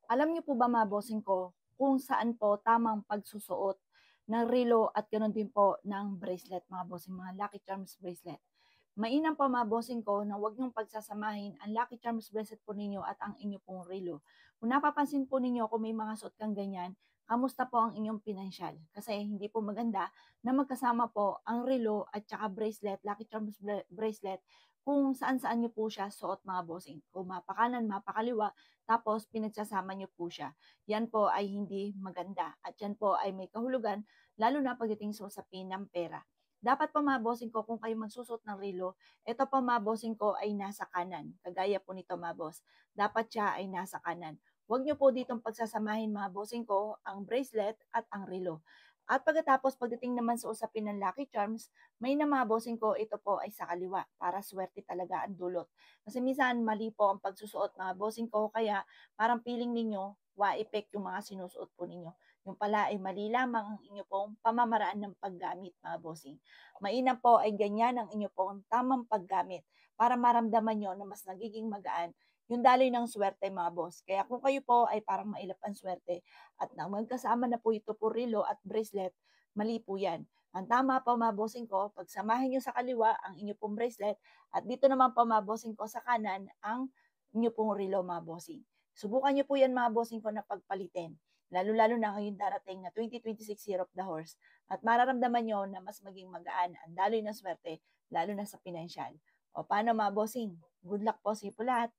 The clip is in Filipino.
Alam niyo po ba mga bossing ko, kung saan po tamang pagsusuot ng relo at gano'n din po ng bracelet mga bossing, mga Lucky Charms bracelet. Mainam po mga bossing ko na huwag niyong pagsasamahin ang Lucky Charms bracelet po ninyo at ang inyo pong relo. Kung napapansin po ninyo kung may mga suot kang ganyan, kamusta po ang inyong pinansyal? Kasi hindi po maganda na magkasama po ang relo at saka bracelet, Lucky Charms bracelet, kung saan-saan niyo po siya suot mga bossing. Kung mapakanan, mapakaliwa, tapos pinagsasama niyo po siya. Yan po ay hindi maganda at yan po ay may kahulugan lalo na pagdating sa usapin ng pera. Dapat pa mga bossing ko kung kayo magsusot ng relo, ito pa mga bossing ko ay nasa kanan. Kagaya po nito mga boss. Dapat siya ay nasa kanan. Huwag niyo po ditong pagsasamahin mga bossing ko ang bracelet at ang relo. At pagkatapos pagdating naman sa usapin ng Lucky Charms, may na mga bossing ko ito po ay sa kaliwa para swerte talaga ang dulot. Kasi minsan mali po ang pagsusuot mga bossing ko kaya parang feeling ninyo wa-effect yung mga sinusuot po ninyo. Yung pala ay mali lamang ang inyo pong pamamaraan ng paggamit mga bossing. Mainam po ay ganyan ang inyo pong tamang paggamit para maramdaman nyo na mas nagiging magaan yung daloy ng swerte mga boss. Kaya kung kayo po ay parang mailap ang swerte at nang magkasama na po ito po relo at bracelet, mali po yan. Ang tama po mga bossing ko, pagsamahin nyo sa kaliwa ang inyo pong bracelet at dito naman po mga bossing ko sa kanan ang inyo pong relo mga bossing. Subukan nyo po yan mga bossing ko na pagpalitin. Lalo-lalo na ngayon darating na 2026 Year of the Horse at mararamdaman nyo na mas maging magaan ang daloy ng swerte lalo na sa pinansyal. O paano mga bossing? Good luck po sa po lahat.